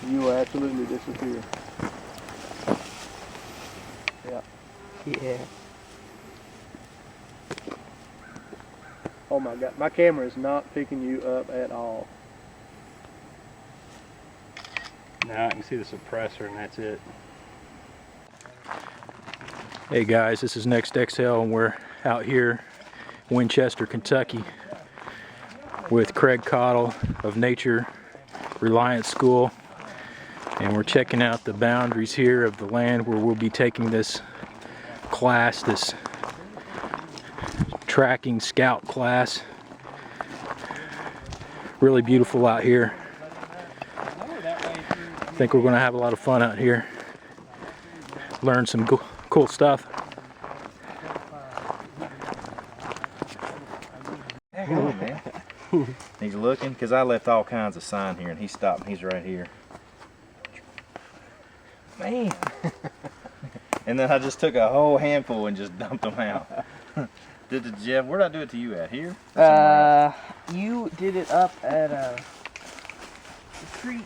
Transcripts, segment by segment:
You will absolutely disappear. Yeah. Yeah. Oh my God, my camera is not picking you up at all. Now I can see the suppressor and that's it. Hey guys, this is Next Exhale and we're out here in Winchester, Kentucky with Craig Caudill of Nature Reliance School, and we're checking out the boundaries here of the land where we'll be taking this class, this tracking scout class. Really beautiful out here. I think we're going to have a lot of fun out here. Learn some cool stuff. Hang on, man. He's looking, because I left all kinds of sign here, and he stopped, and he's right here. Man. And then I just took a whole handful and just dumped them out. Did it, Jeff? Where did I do it to you at? Here? You did it up at a creek.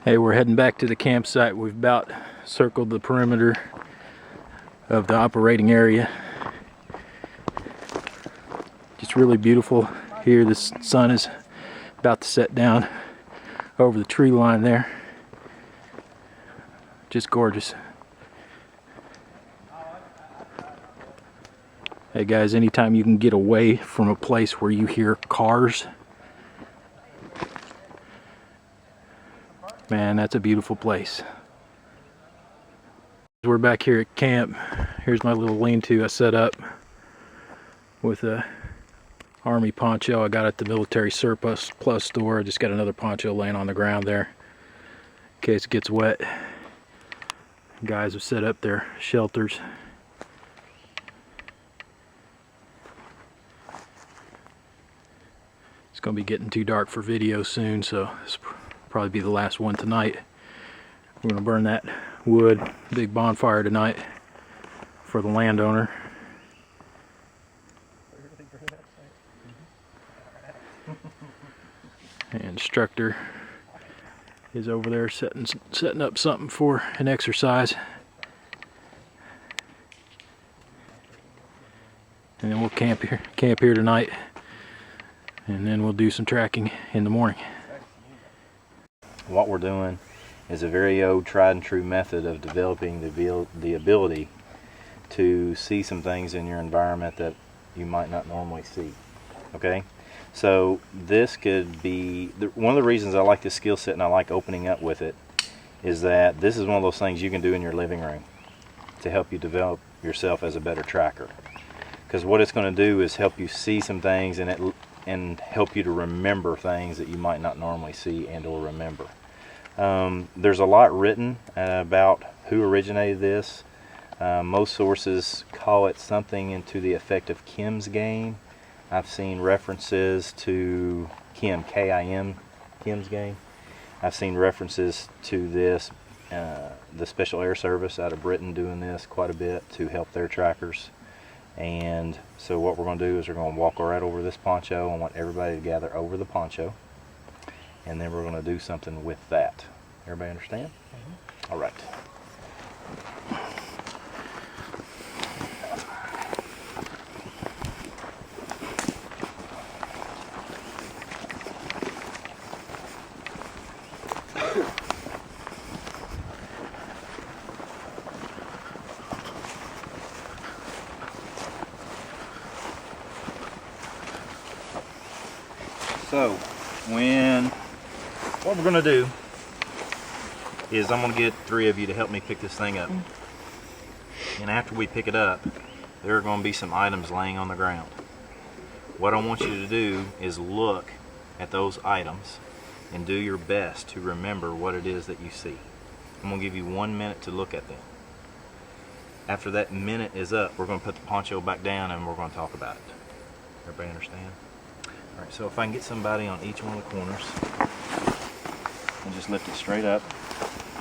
Hey, we're heading back to the campsite. We've about circled the perimeter of the operating area. Just really beautiful here. The sun is about to set down over the tree line there. Just gorgeous. Hey guys, anytime you can get away from a place where you hear cars, man, that's a beautiful place. We're back here at camp. Here's my little lean-to I set up with a army poncho I got at the military surplus store. I just got another poncho laying on the ground there in case it gets wet. Guys have set up their shelters. It's gonna be getting too dark for video soon, so this will probably be the last one tonight. We're gonna burn that wood, big bonfire tonight for the landowner. And instructor is over there setting up something for an exercise. And then we'll camp here tonight, and then we'll do some tracking in the morning. What we're doing is a very old tried and true method of developing the ability to see some things in your environment that you might not normally see. Okay, so this could be one of the reasons I like this skill set and I like opening up with it is that this is one of those things you can do in your living room to help you develop yourself as a better tracker, because what it's going to do is help you see some things and help you to remember things that you might not normally see and or remember. There's a lot written about who originated this. Most sources call it something into the effect of Kim's game. I've seen references to Kim, K-I-M, Kim's game. I've seen references to this, the Special Air Service out of Britain doing this quite a bit to help their trackers. And so what we're going to do is we're going to walk right over this poncho. I want everybody to gather over the poncho, and then we're going to do something with that. Everybody understand? Mm-hmm. All right. So, what we're going to do is I'm going to get 3 of you to help me pick this thing up. And after we pick it up, there are going to be some items laying on the ground. What I want you to do is look at those items and do your best to remember what it is that you see. I'm going to give you 1 minute to look at them. After that minute is up, we're going to put the poncho back down and we're going to talk about it. Everybody understand? Alright, so if I can get somebody on each one of the corners and just lift it straight up.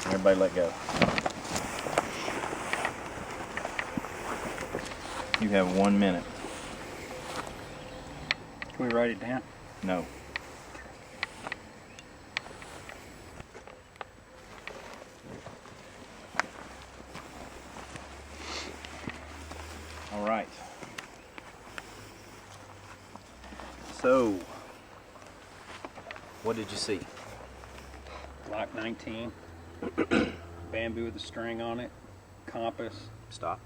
Everybody let go. You have 1 minute. Can we write it down? No. All right. So, what did you see? Block 19. Bamboo with a string on it. Compass. Stop.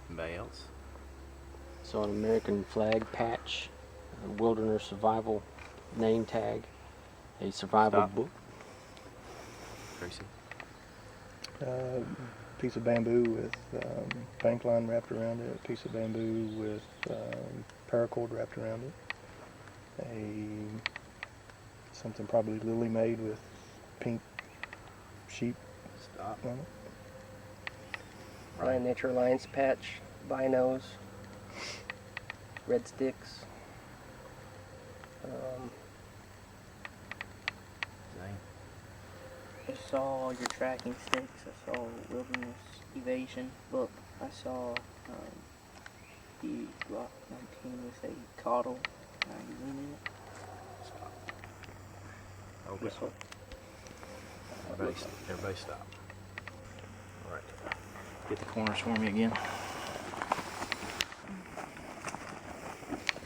Anybody else? Saw an American flag patch, a wilderness survival name tag, a survival Stop. book. Tracy? Piece of bamboo with bank line wrapped around it. A piece of bamboo with paracord wrapped around it. Something probably lily made with pink sheep Stop. on it. My Nature Reliance patch, binos, red sticks. Zane? I saw your tracking sticks. I saw wilderness evasion book. I saw the Glock 19 with a Caudill magazine in it. Okay. Whistle. Everybody stop. All right. Get the corners for me again.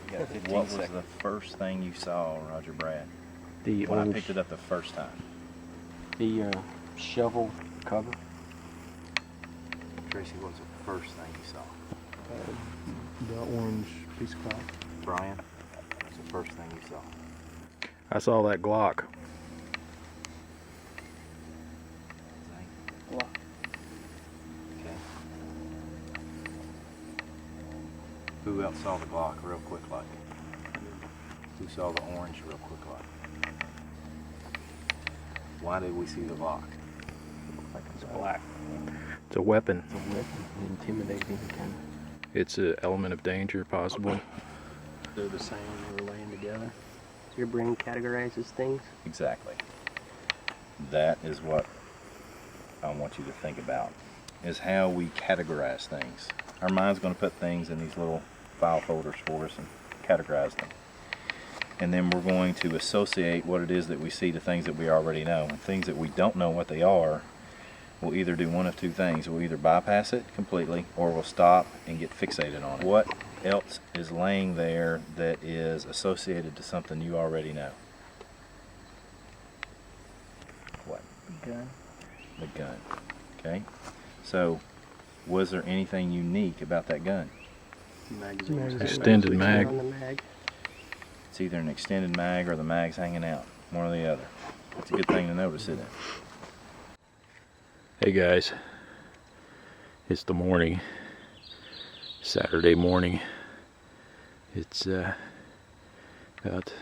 You got 15 what seconds. Was the first thing you saw, Roger Brad? The When I orange, picked it up the first time. the shovel cover. Tracy, what was the first thing you saw? The orange piece of cloth. Brian, what was the first thing you saw? I saw that Glock. Zane? Glock. Okay. Who else saw the Glock real quick like? Who saw the orange real quick like? Why did we see the Glock? It's black. It's a weapon. It's a weapon, intimidating kind It's an element of danger, possibly. They're the same. They were laying together. Your brain categorizes things. Exactly. That is what I want you to think about, is how we categorize things. Our mind's going to put things in these little file folders for us and categorize them. And then we're going to associate what it is that we see to things that we already know. And things that we don't know what they are, we'll either do one of two things. We'll either bypass it completely, or we'll stop and get fixated on it. What else is laying there that is associated to something you already know? What? Gun. The gun. Okay? So, was there anything unique about that gun? Magazines. Extended mag. On the mag. It's either an extended mag or the mag's hanging out. One or the other. It's a good thing to notice, isn't it? Hey guys, it's the morning, Saturday morning. It's about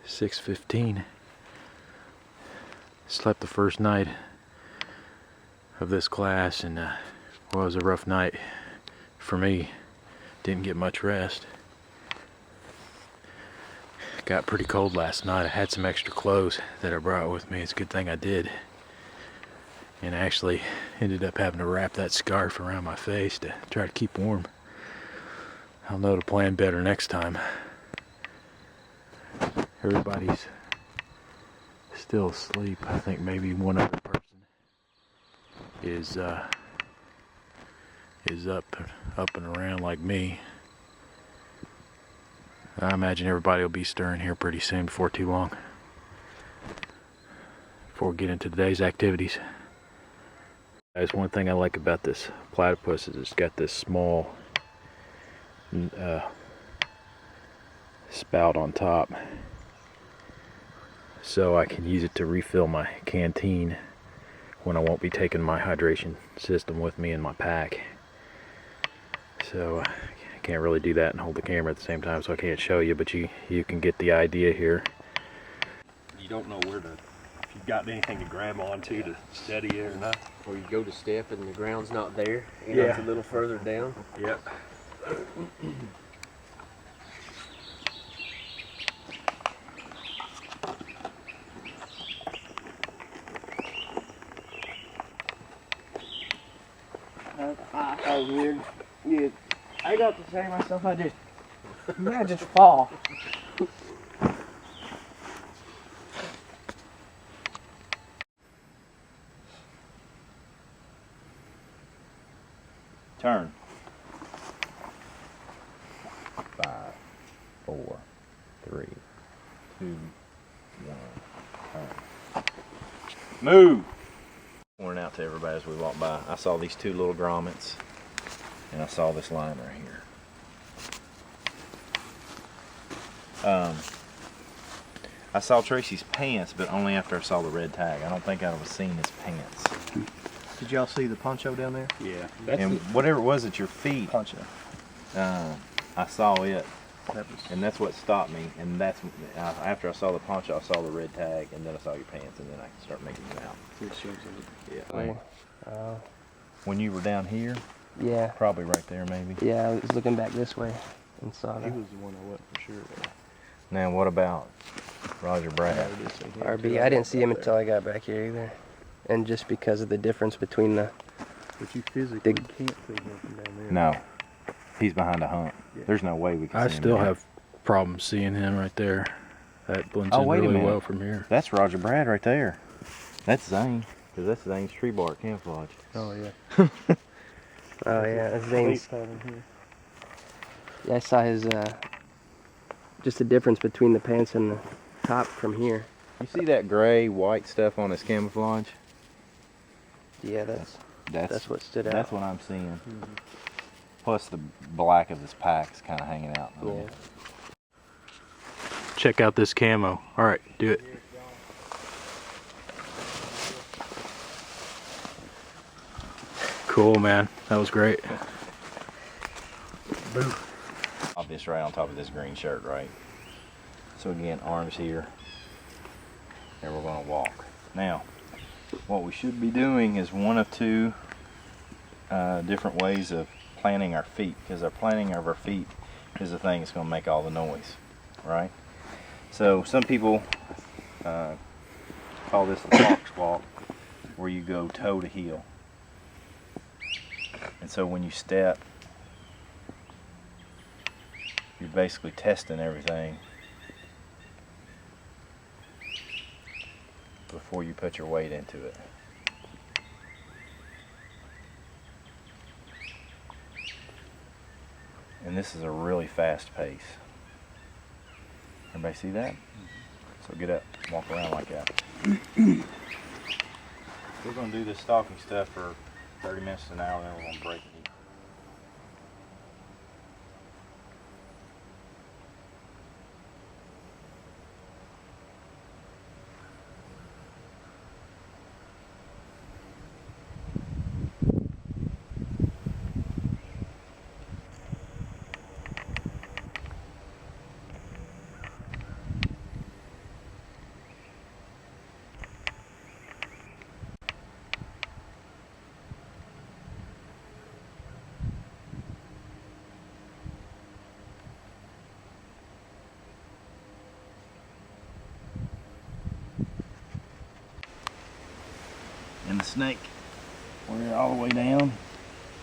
6:15. Slept the first night of this class, and well, it was a rough night for me. Didn't get much rest. Got pretty cold last night. I had some extra clothes that I brought with me. It's a good thing I did. And I actually ended up having to wrap that scarf around my face to try to keep warm. I'll know to plan better next time. Everybody's still asleep. I think maybe one other person is up and around like me. I imagine everybody will be stirring here pretty soon, before too long. Before we get into today's activities. Guys, one thing I like about this platypus is it's got this small spout on top, so I can use it to refill my canteen when I won't be taking my hydration system with me in my pack. So I can't really do that and hold the camera at the same time, so I can't show you, but you can get the idea here. You don't know where to, if you've got anything to grab onto to steady it or not. Or you go to step and the ground's not there. You Yeah. know, it's a little further down. Yep. was weird. Yeah, I got to say to myself, I just fall. Turn. 5, 4, 3, 2, 1. Turn. Move. Pouring out to everybody as we walk by. I saw these two little grommets, and I saw this line right here. I saw Tracy's pants, but only after I saw the red tag. I don't think I was seeing his pants. Did y'all see the poncho down there? Yeah. And whatever it was at your feet, Poncho. I saw it, That was. and that's what stopped me. And that's after I saw the poncho, I saw the red tag, and then I saw your pants, and then I could start making them out. It shows it. Yeah. Oh. When you were down here, Yeah. probably right there, maybe. Yeah, I was looking back this way and saw He that. was the one I wasn't for sure about. Now, what about Roger Brad? RB, I didn't see him until I got back here either. And just because of the difference between the... But you physically Big- can't see him from down there. No, he's behind a hump. Yeah. There's no way we can. I see him still there. have problems seeing him right there. That blends Oh, in wait a really minute. well from here. That's Roger Brad right there. That's Zane, because that's Zane's tree bark camouflage. Oh yeah. Oh yeah, that's Face Zane's. pattern here. Yeah, I saw his, just the difference between the pants and the top from here. You see that gray, white stuff on his camouflage? Yeah, that's what stood out. That's what I'm seeing. Plus the black of his pack's kind of hanging out. Yeah. Check out this camo. All right, do it. Cool, man. That was great. Obvious right on top of this green shirt, right? So again, arms here, and we're gonna walk. Now, what we should be doing is one of two different ways of planting our feet, because our planting of our feet is the thing that's gonna make all the noise, right? So some people call this the fox walk, where you go toe to heel. And so when you step, you're basically testing everything before you put your weight into it. And this is a really fast pace. Everybody see that? So get up, walk around like that. We're going to do this stalking stuff for 30 minutes to an hour, then we're going to break it. And the snake, when you're all the way down,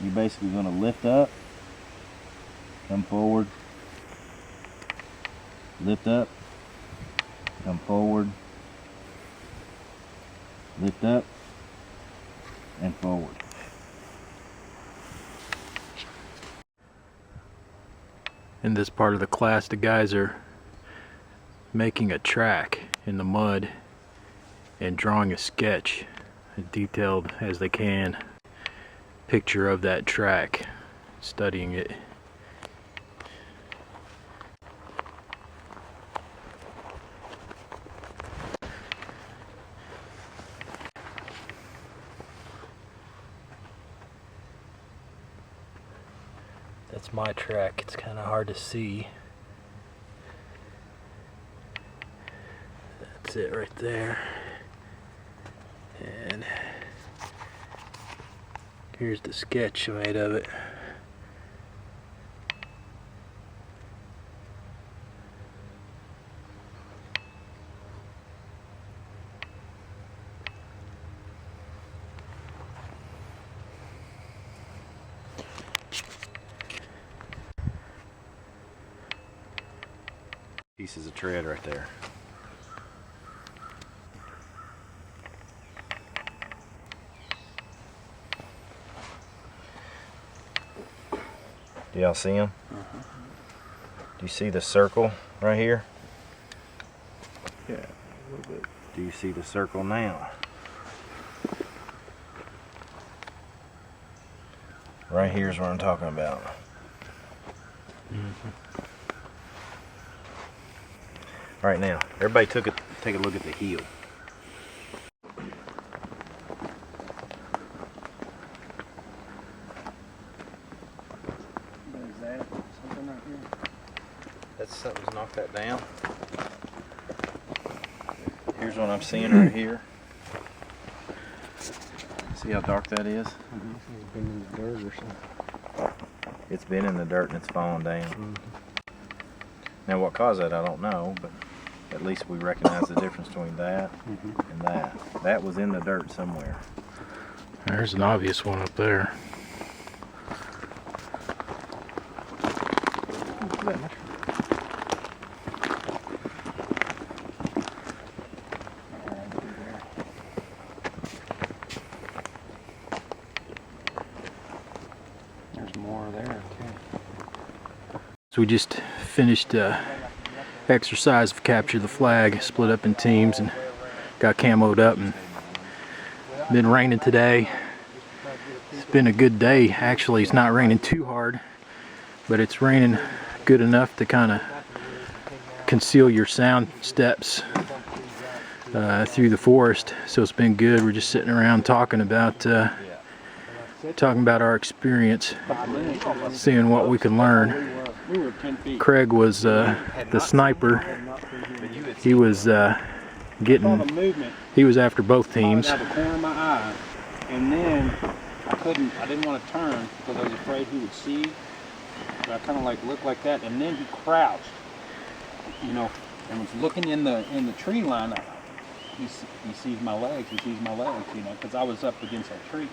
you're basically going to lift up, come forward, lift up, come forward, lift up, and forward. In this part of the class, the guys are making a track in the mud and drawing a sketch, as detailed as they can, picture of that track, studying it. That's my track. It's kind of hard to see. That's it right there. And here's the sketch I made of it. pieces of tread right there. Do y'all see them? Do you see the circle right here? Yeah, a little bit. Do you see the circle now? Right here is what I'm talking about. All right, now everybody take a look at the heel. Is that something right here? That's something's knocked that down. Here's what I'm seeing right here. See how dark that is? It's been in the dirt or something. It's been in the dirt and it's fallen down. Now what caused that I don't know, but at least we recognize the difference between that and that. That was in the dirt somewhere. There's an obvious one up there. There's more there, okay. So we just finished exercise of capture the flag, split up in teams and got camoed up, and been raining today. It's been a good day. Actually, it's not raining too hard, but it's raining good enough to kind of conceal your sound steps through the forest. So it's been good. We're just sitting around talking about our experience, seeing what we can learn. Craig was the sniper. He was he was after both teams. Out of the corner of my eye, and then I didn't want to turn because I was afraid he would see. But I kind of like looked like that, and then he crouched, you know, and was looking in the tree line. He sees my legs. He sees my legs, you know, because I was up against that tree.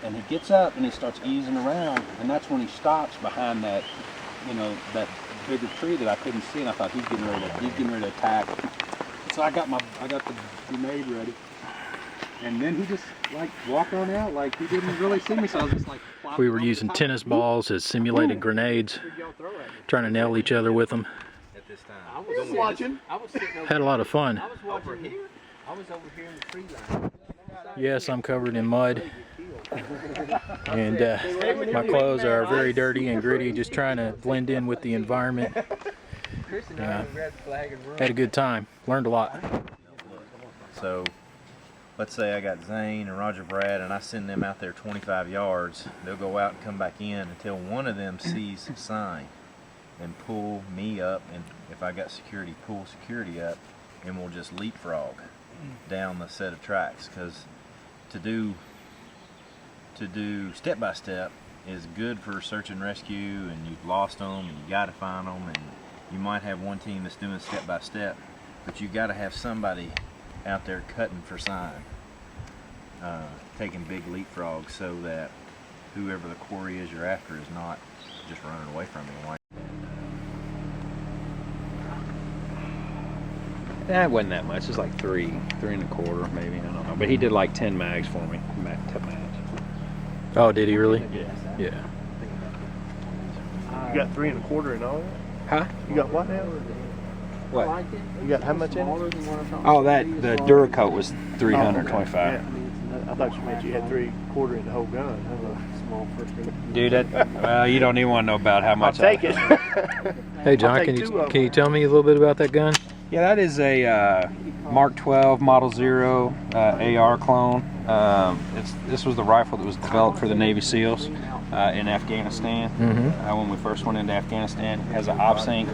And he gets up and he starts easing around, and that's when he stops behind that, you know, that bigger tree that I couldn't see, and I thought he's getting ready to attack. So I got the grenade ready, and then he just like walked on out like he didn't really see me. So I was just like. We were using tennis balls as simulated grenades, trying to nail each other with them. At this time. I was watching. I was sitting over. Had a lot of fun. I was watching here. I was over here in the tree line. Yes, I'm covered in mud, and my clothes are very dirty and gritty, just trying to blend in with the environment. Had a good time, learned a lot. So let's say I got Zane and Roger Brad and I send them out there 25 yards. They'll go out and come back in until one of them sees a sign and pull me up, and if I got security, pull security up, and we'll just leapfrog down the set of tracks, because to do step by step is good for search and rescue, and you've lost them and you got to find them, and you might have one team that's doing step by step, but you got to have somebody out there cutting for sign, taking big leapfrogs, so that whoever the quarry is you're after is not just running away from you. That wasn't that much. It was like three and a quarter, maybe. I don't know. But he did like 10 mags for me. 10 mags. Oh, did he really? Yeah. You got 3 1/4 in all? Huh? You got what now? What? You got how much in it? Oh, the Duracoat was 325. Yeah. I thought you meant you had 3 1/4 in the whole gun. Dude, that, you don't even want to know about how much. I'll take it. Hey John, take can 2 you of can you tell me a little bit about that gun? Yeah, that is a Mark 12 Model 0 AR clone. This was the rifle that was developed for the Navy SEALs in Afghanistan. When we first went into Afghanistan, it has an OpSync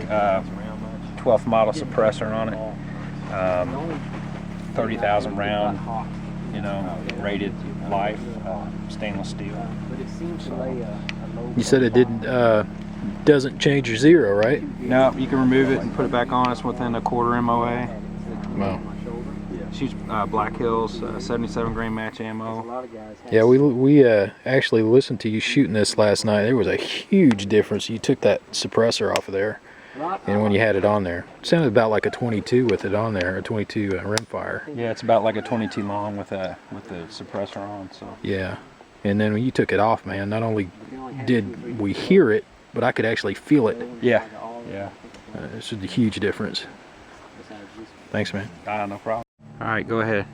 12th model suppressor on it. 30,000 round, you know, rated life, stainless steel. You said it doesn't change your zero, right? No, you can remove it and put it back on. It's within a quarter MOA. Wow. Shoots Black Hills 77 grain match ammo. Yeah, we actually listened to you shooting this last night. There was a huge difference. You took that suppressor off of there. and when you had it on there, it sounded about like a 22 with it on there, a 22 rimfire. Yeah, it's about like a 22 long with the suppressor on. So Yeah, and then when you took it off, man, not only did we hear it, but I could actually feel it. yeah, yeah. This is a huge difference. Thanks, man. No problem. All right, go ahead.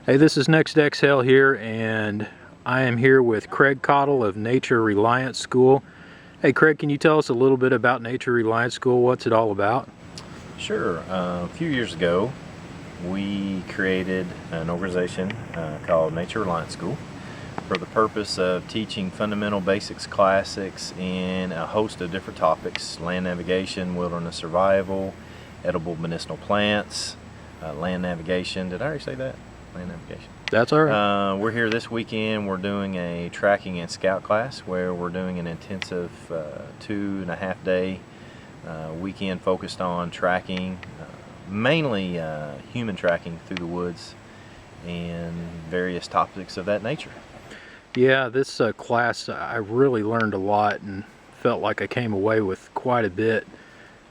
Hey, this is Next Exhale here, and I am here with Craig Caudill of Nature Reliance School. Hey Craig, can you tell us a little bit about Nature Reliance School? What's it all about? Sure. A few years ago, we created an organization called Nature Reliance School for the purpose of teaching fundamental basics classics in a host of different topics: land navigation, wilderness survival, edible medicinal plants, land navigation. Did I already say that? Land navigation. That's all right. We're here this weekend. We're doing a tracking and scout class where we're doing an intensive 2.5 day weekend focused on tracking, mainly human tracking through the woods and various topics of that nature. Yeah, this class, I really learned a lot and felt like I came away with quite a bit.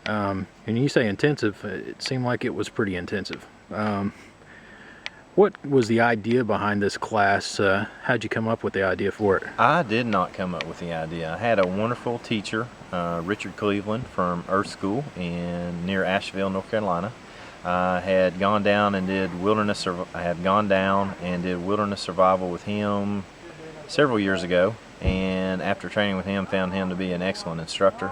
And you say intensive, it seemed like it was pretty intensive. What was the idea behind this class? How'd you come up with the idea for it? I did not come up with the idea. I had a wonderful teacher, Richard Cleveland from Earth School near Asheville, North Carolina. I had gone down and did wilderness survival with him several years ago, and after training with him, found him to be an excellent instructor.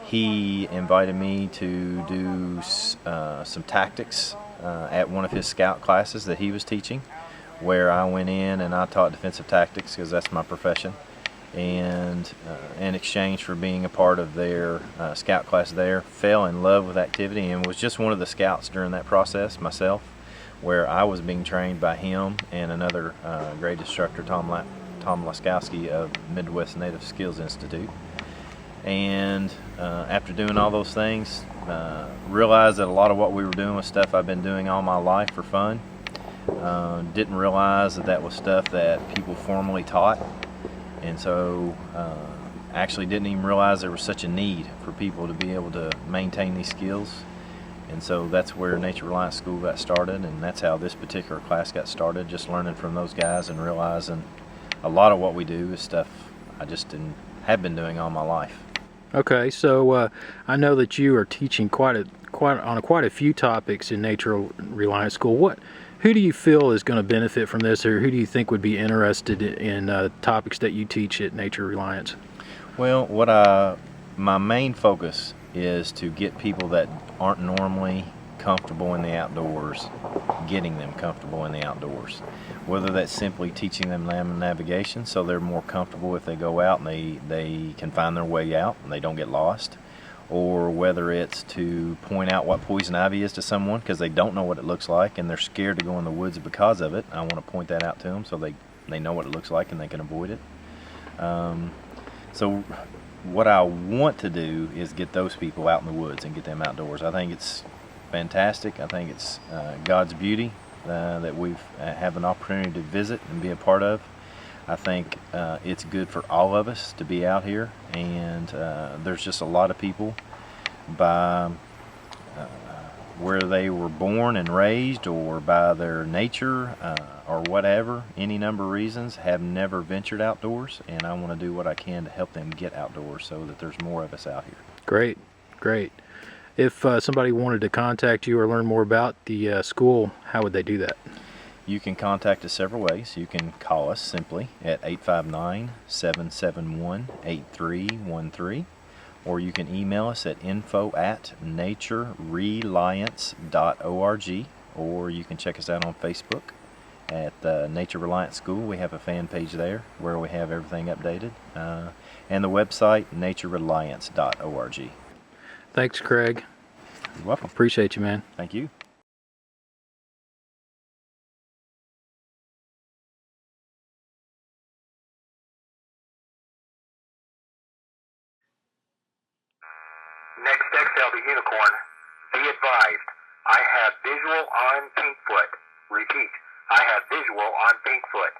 He invited me to do some tactics at one of his scout classes that he was teaching, where I went in and I taught defensive tactics because that's my profession, and in exchange for being a part of their scout class there, fell in love with activity and was just one of the scouts during that process myself, where I was being trained by him and another great instructor, Tom Laskowski of Midwest Native Skills Institute. And after doing all those things, realized that a lot of what we were doing was stuff I've been doing all my life for fun. Didn't realize that was stuff that people formally taught, and so actually didn't even realize there was such a need for people to be able to maintain these skills. And so that's where Nature Reliance School got started, and that's how this particular class got started, just learning from those guys and realizing a lot of what we do is stuff I just have been doing all my life. Okay, so I know that you are teaching quite a few topics in Nature Reliance School. Who do you feel is going to benefit from this, or who do you think would be interested in topics that you teach at Nature Reliance? Well, my main focus is to get people that aren't normally comfortable in the outdoors, getting them comfortable in the outdoors. Whether that's simply teaching them land navigation so they're more comfortable if they go out and they can find their way out and they don't get lost, or whether it's to point out what poison ivy is to someone because they don't know what it looks like and they're scared to go in the woods because of it. I want to point that out to them so they know what it looks like and they can avoid it. So what I want to do is get those people out in the woods and get them outdoors. I think it's fantastic. I think it's God's beauty that we have an opportunity to visit and be a part of. I think it's good for all of us to be out here, and there's just a lot of people by where they were born and raised or by their nature or whatever, any number of reasons, have never ventured outdoors, and I want to do what I can to help them get outdoors so that there's more of us out here. Great, great. If somebody wanted to contact you or learn more about the school, how would they do that? You can contact us several ways. You can call us simply at 859-771-8313, or you can email us at info@naturereliance.org, or you can check us out on Facebook at Nature Reliance School. We have a fan page there where we have everything updated, and the website naturereliance.org. Thanks, Craig. You're welcome. Appreciate you, man. Thank you. Next exhale to unicorn. Be advised, I have visual on Pinkfoot. Repeat, I have visual on Pinkfoot.